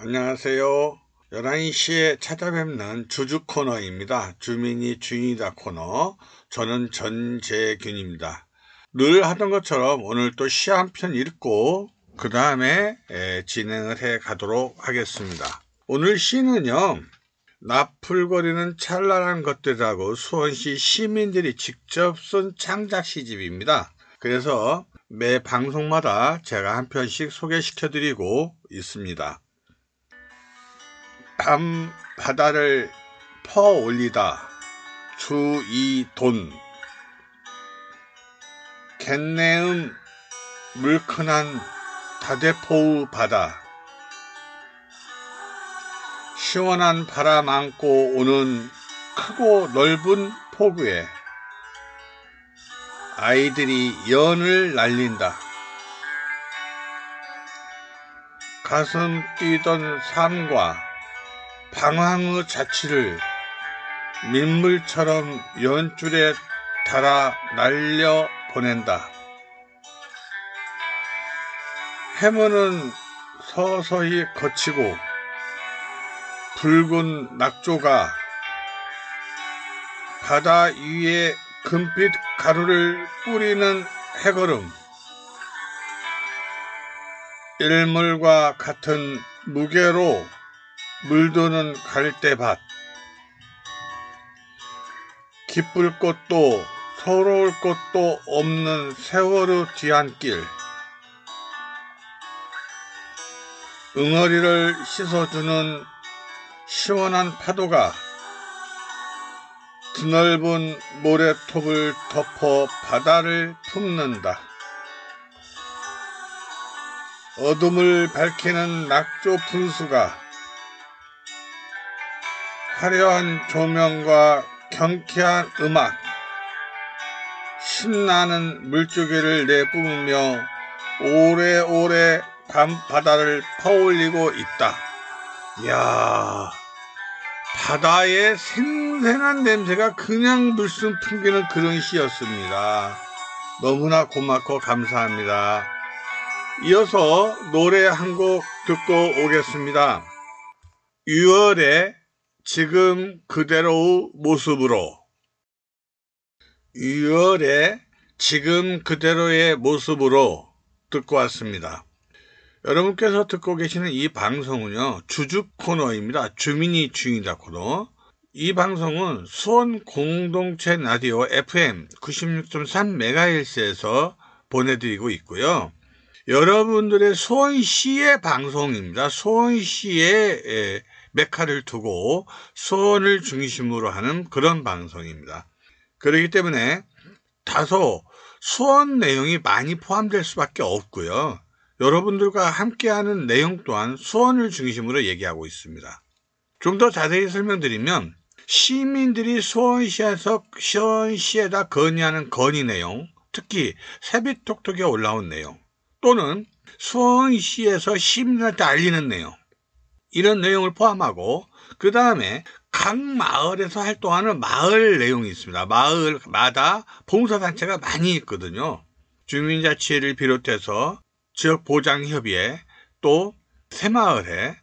안녕하세요. 11시에 찾아뵙는 주주 코너입니다. 주민이 주인이다 코너. 저는 전재균입니다. 늘 하던 것처럼 오늘 또 시 한 편 읽고 그 다음에 진행을 해 가도록 하겠습니다. 오늘 시는요, 나풀거리는 찬란한 것들이라고 수원시 시민들이 직접 쓴 창작 시집입니다. 그래서 매 방송마다 제가 한 편씩 소개시켜 드리고 있습니다. 바다를 퍼올리다 주이돈. 갯내음 물큰한 다대포우 바다. 시원한 바람 안고 오는 크고 넓은 포구에 아이들이 연을 날린다. 가슴 뛰던 삶과 방황의 자취를 민물처럼 연줄에 달아 날려 보낸다. 해문은 서서히 거치고 붉은 낙조가 바다 위에 금빛 가루를 뿌리는 해걸음. 일몰과 같은 무게로 물드는 갈대밭. 기쁠 것도 서러울 것도 없는 세월의 뒤안길. 응어리를 씻어주는 시원한 파도가 드넓은 모래톱을 덮어 바다를 품는다. 어둠을 밝히는 낙조 분수가 화려한 조명과 경쾌한 음악, 신나는 물줄기를 내뿜으며 오래오래 밤바다를 퍼올리고 있다. 이야, 바다의 생생한 냄새가 그냥 물씬 풍기는 그런 시였습니다. 너무나 고맙고 감사합니다. 이어서 노래 한 곡 듣고 오겠습니다. 6월에 지금 그대로의 모습으로. 6월에 지금 그대로의 모습으로 듣고 왔습니다. 여러분께서 듣고 계시는 이 방송은요, 주주 코너입니다. 주민이 주인이다 코너. 이 방송은 수원 공동체 라디오 FM 96.3MHz에서 보내드리고 있고요. 여러분들의 수원시의 방송입니다. 수원시의 메카를 두고 수원을 중심으로 하는 그런 방송입니다. 그렇기 때문에 다소 수원 내용이 많이 포함될 수밖에 없고요. 여러분들과 함께하는 내용 또한 수원을 중심으로 얘기하고 있습니다. 좀 더 자세히 설명드리면 시민들이 수원시에다 건의하는 건의 내용, 특히 세빛톡톡에 올라온 내용, 또는 수원시에서 시민들한테 알리는 내용, 이런 내용을 포함하고 그 다음에 각 마을에서 활동하는 마을 내용이 있습니다. 마을마다 봉사단체가 많이 있거든요. 주민자치회를 비롯해서 지역보장협의회, 또 새마을회,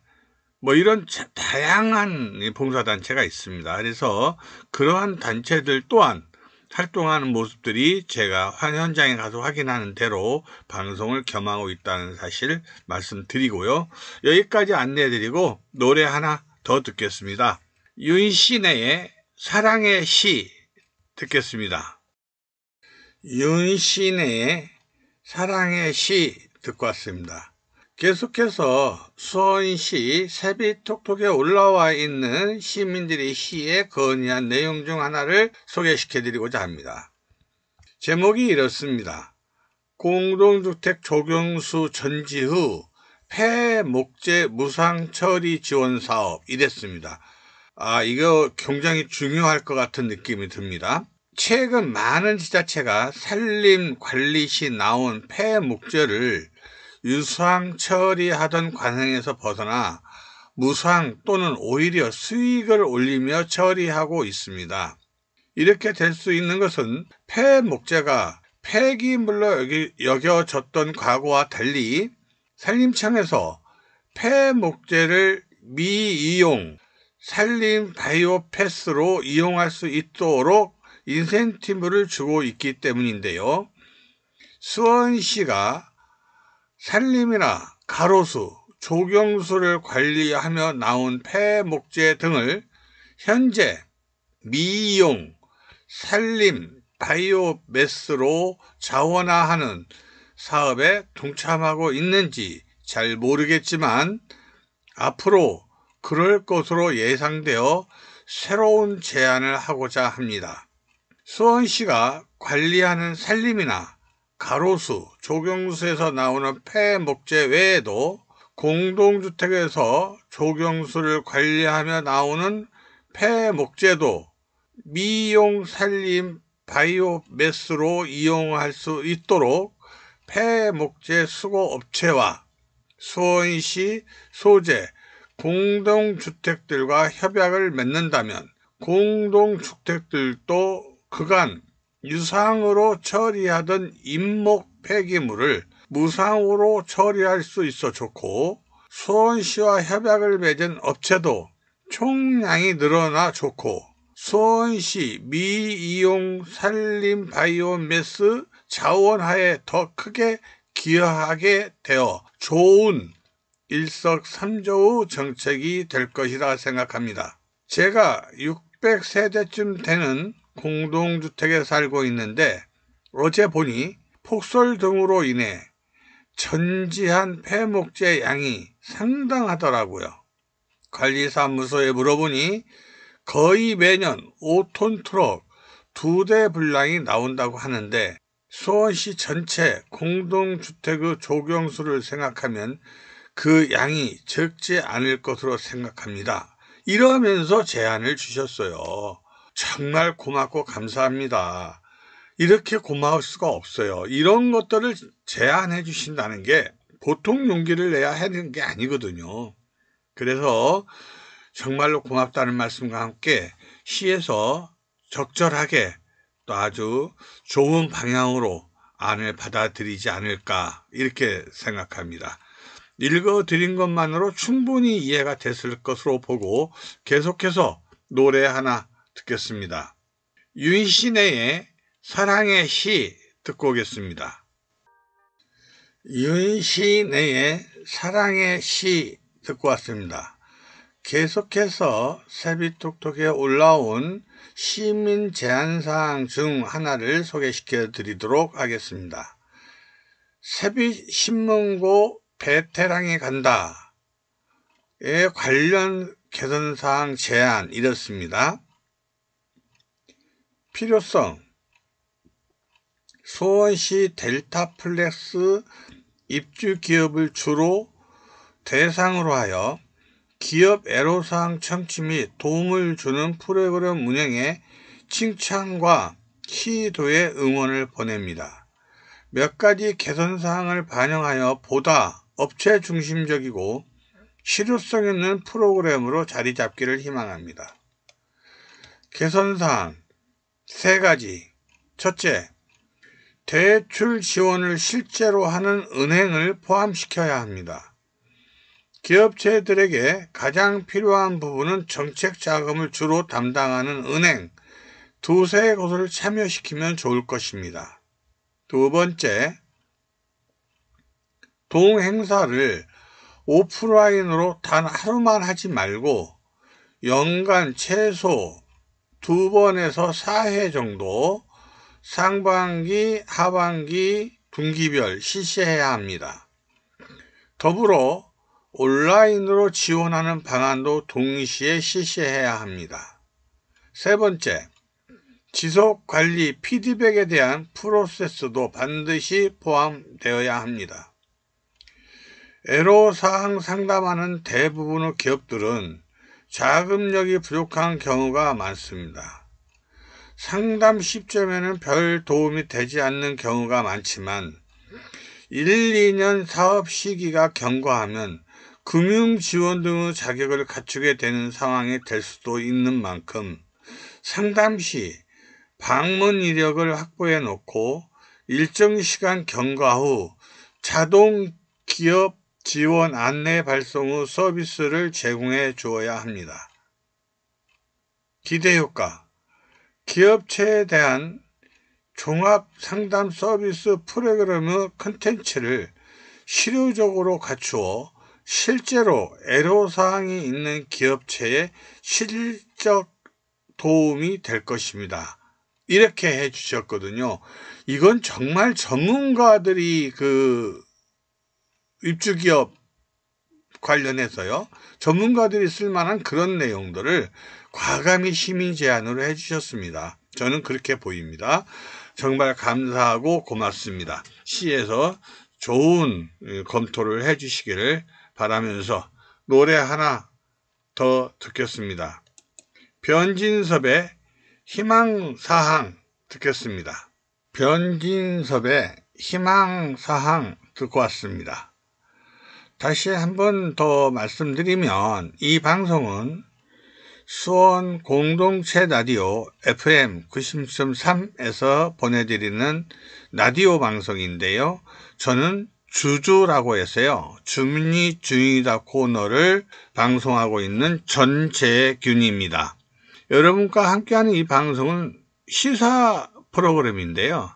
이런 다양한 봉사단체가 있습니다. 그래서 그러한 단체들 또한 활동하는 모습들이 제가 현장에 가서 확인하는 대로 방송을 겸하고 있다는 사실 말씀드리고요. 여기까지 안내해드리고 노래 하나 더 듣겠습니다. 윤신혜의 사랑의 시 듣겠습니다. 윤신혜의 사랑의 시 듣고 왔습니다. 계속해서 수원시 세빛톡톡에 올라와 있는 시민들의 시에 건의한 내용 중 하나를 소개시켜 드리고자 합니다. 제목이 이렇습니다. 공동주택 조경수 전지 후 폐목재 무상 처리 지원 사업, 이랬습니다. 이거 굉장히 중요할 것 같은 느낌이 듭니다. 최근 많은 지자체가 산림관리 시 나온 폐목재를 유상 처리하던 관행에서 벗어나 무상 또는 오히려 수익을 올리며 처리하고 있습니다. 이렇게 될 수 있는 것은 폐목재가 폐기물로 여겨졌던 과거와 달리 산림청에서 폐목재를 미이용 산림 바이오 패스로 이용할 수 있도록 인센티브를 주고 있기 때문인데요. 수원시가 산림이나 가로수, 조경수를 관리하며 나온 폐목재 등을 현재 미이용 산림 바이오매스로 자원화하는 사업에 동참하고 있는지 잘 모르겠지만 앞으로 그럴 것으로 예상되어 새로운 제안을 하고자 합니다. 수원시가 관리하는 산림이나 가로수, 조경수에서 나오는 폐목재 외에도 공동주택에서 조경수를 관리하며 나오는 폐목재도 미용 산림 바이오매스로 이용할 수 있도록 폐목재 수거업체와 수원시 소재 공동주택들과 협약을 맺는다면 공동주택들도 그간 유상으로 처리하던 인목 폐기물을 무상으로 처리할 수 있어 좋고, 수원시와 협약을 맺은 업체도 총량이 늘어나 좋고, 수원시 미이용 산림 바이오매스 자원화에 더 크게 기여하게 되어 좋은 일석삼조의 정책이 될 것이라 생각합니다. 제가 600세대쯤 되는 공동주택에 살고 있는데 어제 보니 폭설 등으로 인해 전지한 폐목재 양이 상당하더라고요. 관리사무소에 물어보니 거의 매년 5톤 트럭 2대 분량이 나온다고 하는데 수원시 전체 공동주택의 조경수를 생각하면 그 양이 적지 않을 것으로 생각합니다. 이러면서 제안을 주셨어요. 정말 고맙고 감사합니다. 이렇게 고마울 수가 없어요. 이런 것들을 제안해 주신다는 게 보통 용기를 내야 하는 게 아니거든요. 그래서 정말로 고맙다는 말씀과 함께 시에서 적절하게 또 아주 좋은 방향으로 안을 받아들이지 않을까 이렇게 생각합니다. 읽어드린 것만으로 충분히 이해가 됐을 것으로 보고 계속해서 노래 하나 듣겠습니다. 윤신혜의 사랑의 시 듣고 오겠습니다. 윤신혜의 사랑의 시 듣고 왔습니다. 계속해서 세비톡톡에 올라온 시민 제안사항 중 하나를 소개시켜 드리도록 하겠습니다. 세비신문고 베테랑이 간다에 관련 개선사항 제안 이렇습니다. 필요성: 수원시 델타플렉스 입주기업을 주로 대상으로 하여 기업 애로사항 청취 및 도움을 주는 프로그램 운영에 칭찬과 시도의 응원을 보냅니다. 몇 가지 개선사항을 반영하여 보다 업체 중심적이고 실효성 있는 프로그램으로 자리 잡기를 희망합니다. 개선사항 3가지. 첫째, 대출 지원을 실제로 하는 은행을 포함시켜야 합니다. 기업체들에게 가장 필요한 부분은 정책 자금을 주로 담당하는 은행 2-3곳을 참여시키면 좋을 것입니다. 두 번째, 동행사를 오프라인으로 단 하루만 하지 말고 연간 최소 2번에서 4회 정도 상반기, 하반기, 분기별 실시해야 합니다. 더불어 온라인으로 지원하는 방안도 동시에 실시해야 합니다. 세 번째, 지속관리 피드백에 대한 프로세스도 반드시 포함되어야 합니다. 애로사항 상담하는 대부분의 기업들은 자금력이 부족한 경우가 많습니다. 상담 시점에는 별 도움이 되지 않는 경우가 많지만 1-2년 사업 시기가 경과하면 금융지원 등의 자격을 갖추게 되는 상황이 될 수도 있는 만큼 상담 시 방문 이력을 확보해 놓고 일정 시간 경과 후 자동 기업 지원 안내 발송 후 서비스를 제공해 주어야 합니다. 기대효과. 기업체에 대한 종합 상담 서비스 프로그램의 컨텐츠를 실효적으로 갖추어 실제로 애로사항이 있는 기업체에 실적 도움이 될 것입니다. 이렇게 해주셨거든요. 이건 정말 전문가들이 입주기업 관련해서요, 전문가들이 쓸만한 그런 내용들을 과감히 시민 제안으로 해주셨습니다. 저는 그렇게 보입니다. 정말 감사하고 고맙습니다. 시에서 좋은 검토를 해주시기를 바라면서 노래 하나 더 듣겠습니다. 변진섭의 희망사항 듣겠습니다. 변진섭의 희망사항 듣고 왔습니다. 다시 한번 더 말씀드리면 이 방송은 수원 공동체 라디오 FM 90.3에서 보내드리는 라디오 방송인데요. 저는 주주라고 해서요, 주민이 주인이다 코너를 방송하고 있는 전재균입니다. 여러분과 함께하는 이 방송은 시사 프로그램인데요.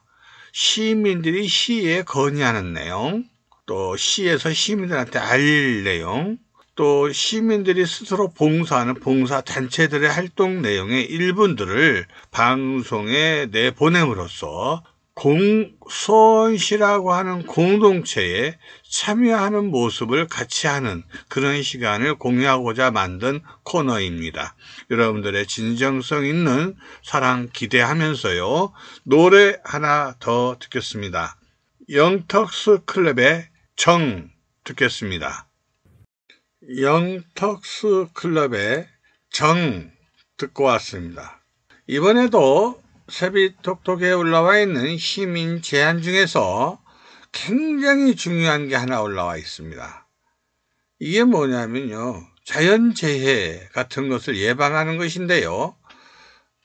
시민들이 시에 건의하는 내용, 또 시에서 시민들한테 알릴 내용, 또 시민들이 스스로 봉사하는 봉사단체들의 활동 내용의 일부들을 방송에 내보냄으로써 수원시라고 하는 공동체에 참여하는 모습을 같이 하는 그런 시간을 공유하고자 만든 코너입니다. 여러분들의 진정성 있는 사랑 기대하면서요, 노래 하나 더 듣겠습니다. 영턱스 클럽의 정 듣겠습니다. 영턱스 클럽의 정 듣고 왔습니다. 이번에도 세비톡톡에 올라와 있는 시민 제안 중에서 굉장히 중요한 게 하나 올라와 있습니다. 이게 뭐냐면요, 자연재해 같은 것을 예방하는 것인데요.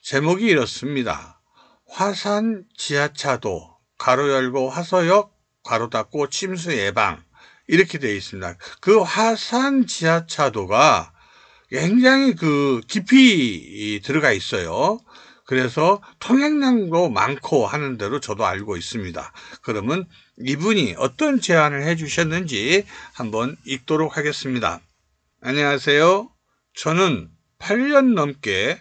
제목이 이렇습니다. 화산 지하차도 가로 열고 화서역 가로 닫고 침수 예방, 이렇게 되어 있습니다. 그 화산 지하차도가 굉장히 깊이 들어가 있어요. 그래서 통행량도 많고 하는 대로 저도 알고 있습니다. 그러면 이분이 어떤 제안을 해주셨는지 한번 읽도록 하겠습니다. 안녕하세요. 저는 8년 넘게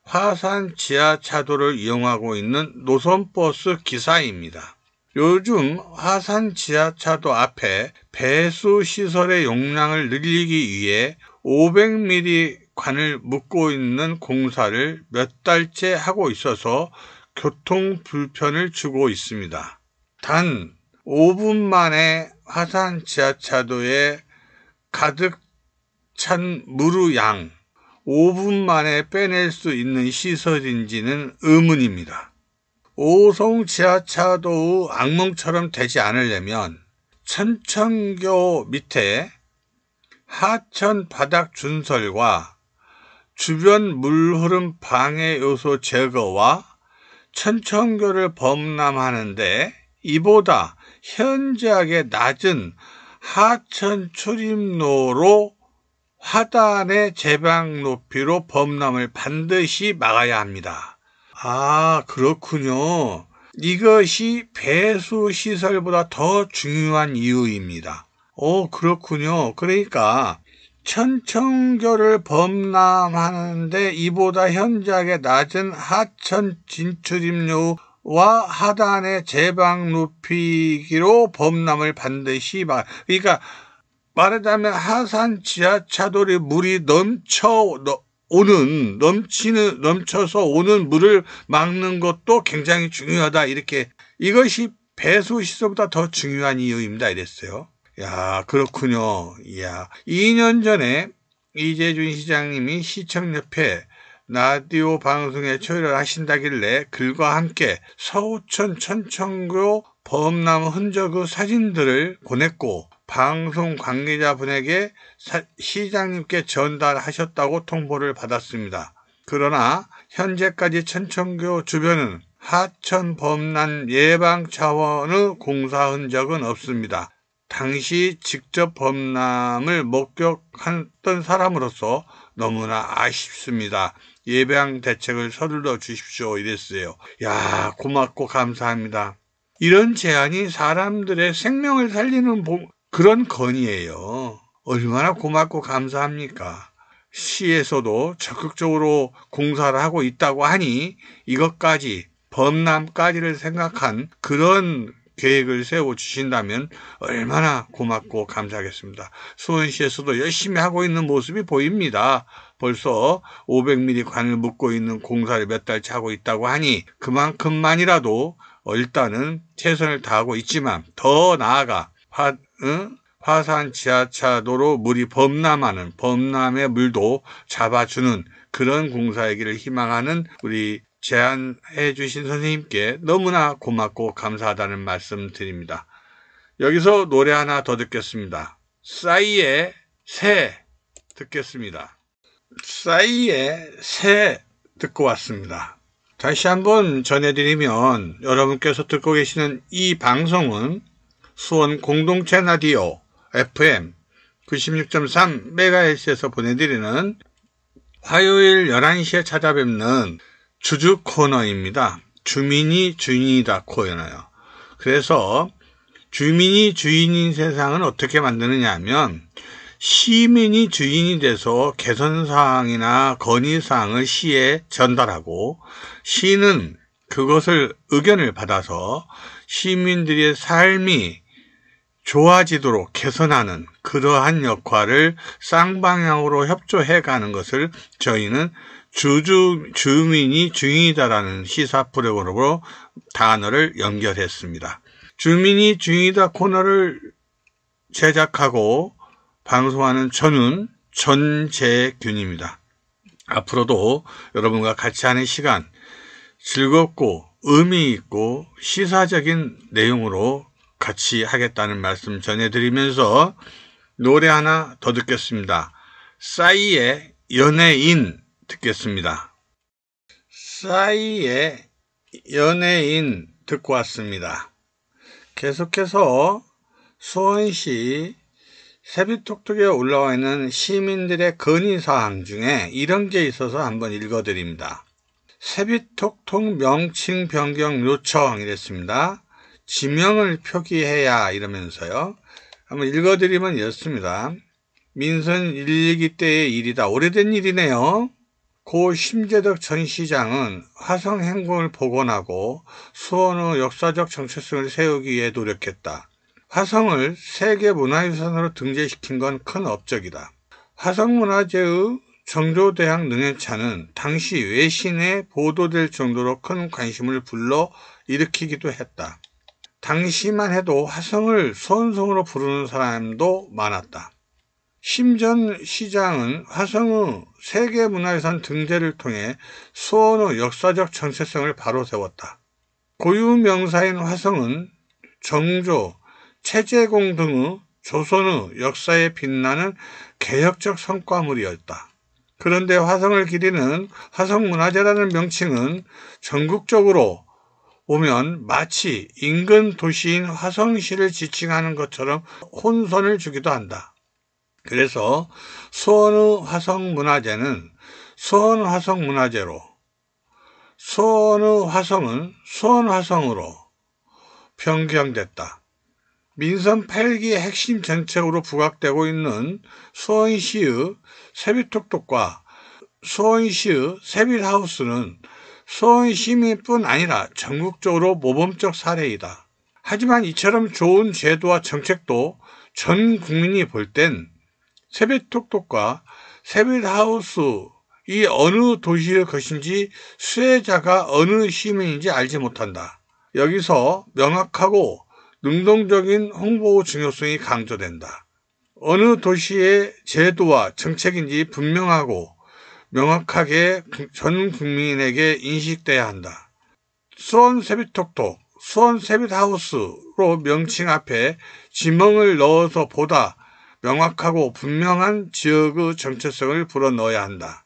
화산 지하차도를 이용하고 있는 노선버스 기사입니다. 요즘 화산 지하차도 앞에 배수시설의 용량을 늘리기 위해 500mm 관을 묶고 있는 공사를 몇 달째 하고 있어서 교통 불편을 주고 있습니다. 단 5분 만에 화산 지하차도에 가득 찬 물의 양 5분 만에 빼낼 수 있는 시설인지는 의문입니다. 오송 지하차도의 악몽처럼 되지 않으려면 천천교 밑에 하천 바닥 준설과 주변 물흐름 방해 요소 제거와 천천교를 범람하는데 이보다 현저하게 낮은 하천 출입로로 하단의 제방 높이로 범람을 반드시 막아야 합니다. 아, 그렇군요. 이것이 배수시설보다 더 중요한 이유입니다. 그렇군요. 그러니까 천천교를 범람하는데 이보다 현저하게 낮은 하천 진출입로와 하단의 제방 높이기로 범람을 반드시 그러니까 말하자면 하산 지하차도의 물이 넘쳐서 오는 물을 막는 것도 굉장히 중요하다. 이것이 배수시설보다 더 중요한 이유입니다. 이랬어요. 야, 그렇군요. 이야. 2년 전에 이재준 시장님이 시청 옆에 라디오 방송에 초대를 하신다길래 글과 함께 서우천 천천교 범람 흔적의 사진들을 보냈고 방송 관계자분에게 시장님께 전달하셨다고 통보를 받았습니다. 그러나 현재까지 천천교 주변은 하천 범람 예방 차원의 공사 흔적은 없습니다. 당시 직접 범람을 목격했던 사람으로서 너무나 아쉽습니다. 예방 대책을 서둘러 주십시오. 이랬어요. 야, 고맙고 감사합니다. 이런 제안이 사람들의 생명을 살리는 그런 건의예요. 얼마나 고맙고 감사합니까? 시에서도 적극적으로 공사를 하고 있다고 하니 이것까지 범람까지를 생각한 그런 계획을 세워주신다면 얼마나 고맙고 감사하겠습니다. 수원시에서도 열심히 하고 있는 모습이 보입니다. 벌써 500mm 관을 묶고 있는 공사를 몇 달째 하고 있다고 하니 그만큼만이라도 일단은 최선을 다하고 있지만 더 나아가 화산 지하차도로 물이 범람하는 범람의 물도 잡아주는 그런 공사이기를 희망하는 우리 제안해 주신 선생님께 너무나 고맙고 감사하다는 말씀 드립니다. 여기서 노래 하나 더 듣겠습니다. 싸이의 새 듣겠습니다. 싸이의 새 듣고 왔습니다. 다시 한번 전해드리면 여러분께서 듣고 계시는 이 방송은 수원 공동체 라디오 FM 96.3MHz에서 보내드리는 화요일 11시에 찾아뵙는 주주 코너입니다. 주민이 주인이다 코너요. 그래서 주민이 주인인 세상은 어떻게 만드느냐 하면 시민이 주인이 돼서 개선사항이나 건의사항을 시에 전달하고 시는 그것을 의견을 받아서 시민들의 삶이 좋아지도록 개선하는 그러한 역할을 쌍방향으로 협조해가는 것을 저희는 주민이 주인이다라는 시사 프로그램으로 단어를 연결했습니다. 주민이 주인이다 코너를 제작하고 방송하는 저는 전재균입니다. 앞으로도 여러분과 같이 하는 시간 즐겁고 의미 있고 시사적인 내용으로 같이 하겠다는 말씀 전해드리면서 노래 하나 더 듣겠습니다. 싸이의 연예인 듣겠습니다. 싸이의 연예인 듣고 왔습니다. 계속해서 수원시 세비톡톡에 올라와 있는 시민들의 건의사항 중에 이런 게 있어서 한번 읽어드립니다. 세비톡톡 명칭 변경 요청 이랬습니다. 지명을 표기해야 이러면서요. 한번 읽어드리면 이렇습니다. 민선 1.2기 때의 일이다. 오래된 일이네요. 고 심재덕 전 시장은 화성 행궁을 복원하고 수원의 역사적 정체성을 세우기 위해 노력했다. 화성을 세계문화유산으로 등재시킨 건 큰 업적이다. 화성문화재의 정조대왕 능해차는 당시 외신에 보도될 정도로 큰 관심을 불러 일으키기도 했다. 당시만 해도 화성을 수원성으로 부르는 사람도 많았다. 심 전 시장은 화성의 세계문화유산 등재를 통해 수원의 역사적 정체성을 바로 세웠다. 고유 명사인 화성은 정조, 최재공 등의 조선의 역사에 빛나는 개혁적 성과물이었다. 그런데 화성을 기리는 화성문화재라는 명칭은 전국적으로 보면 마치 인근 도시인 화성시를 지칭하는 것처럼 혼선을 주기도 한다. 그래서 수원의 화성문화재는 수원화성문화재로, 수원의 화성은 수원화성으로 변경됐다. 민선 8기의 핵심 정책으로 부각되고 있는 수원시의 세빛톡톡과 수원시의 세빛하우스는 수원 시민뿐 아니라 전국적으로 모범적 사례이다. 하지만 이처럼 좋은 제도와 정책도 전 국민이 볼 땐 세빛톡톡과 세빛하우스 이 어느 도시의 것인지 수혜자가 어느 시민인지 알지 못한다. 여기서 명확하고 능동적인 홍보 중요성이 강조된다. 어느 도시의 제도와 정책인지 분명하고 명확하게 전 국민에게 인식돼야 한다. 수원 세빛톡톡, 수원 세빛하우스로 명칭 앞에 지명을 넣어서 보다 명확하고 분명한 지역의 정체성을 불어넣어야 한다.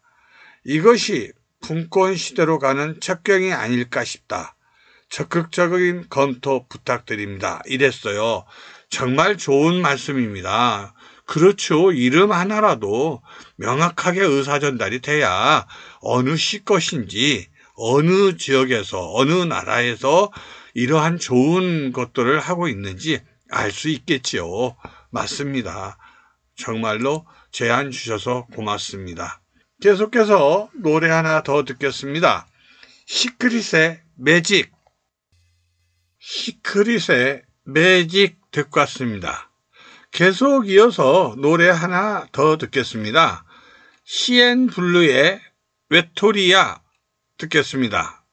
이것이 분권 시대로 가는 척경이 아닐까 싶다. 적극적인 검토 부탁드립니다. 이랬어요. 정말 좋은 말씀입니다. 그렇죠. 이름 하나라도 명확하게 의사전달이 돼야 어느 시 것인지, 어느 지역에서, 어느 나라에서 이러한 좋은 것들을 하고 있는지 알 수 있겠지요. 맞습니다. 정말로 제안 주셔서 고맙습니다. 계속해서 노래 하나 더 듣겠습니다. 시크릿의 매직. 시크릿의 매직 듣고 왔습니다. 계속 이어서 노래 하나 더 듣겠습니다. CN블루의 외톨이야 듣겠습니다.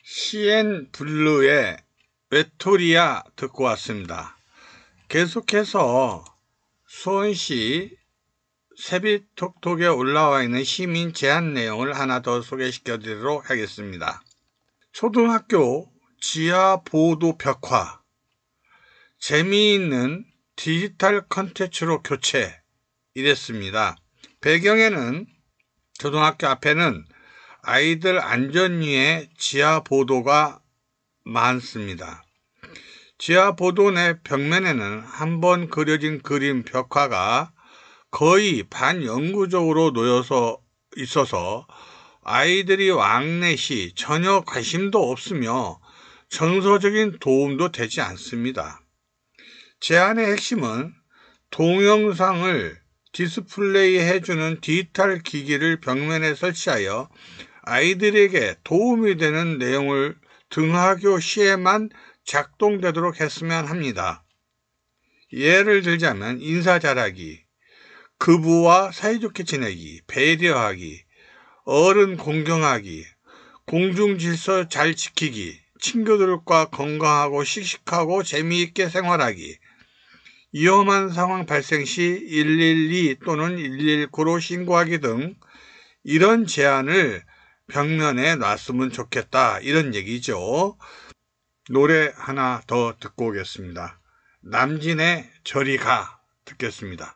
CN블루의 외톨이야 듣고 왔습니다. 계속해서 수원시 세빛톡톡에 올라와 있는 시민 제안 내용을 하나 더 소개시켜 드리도록 하겠습니다. 초등학교 지하 보도 벽화, 재미있는 디지털 컨텐츠로 교체, 이랬습니다. 배경에는 초등학교 앞에는 아이들 안전 위해 지하 보도가 많습니다. 지하 보도 내 벽면에는 한번 그려진 그림 벽화가 거의 반영구적으로 놓여서 있어서 아이들이 왕래 시 전혀 관심도 없으며 정서적인 도움도 되지 않습니다. 제안의 핵심은 동영상을 디스플레이 해주는 디지털 기기를 벽면에 설치하여 아이들에게 도움이 되는 내용을 등하교 시에만 작동되도록 했으면 합니다. 예를 들자면 인사 잘하기, 그부와 사이좋게 지내기, 배려하기, 어른 공경하기, 공중질서 잘 지키기, 친구들과 건강하고 씩씩하고 재미있게 생활하기, 위험한 상황 발생 시 112 또는 119로 신고하기 등 이런 제안을 벽면에 놨으면 좋겠다, 이런 얘기죠. 노래 하나 더 듣고 오겠습니다. 남진의 저리 가 듣겠습니다.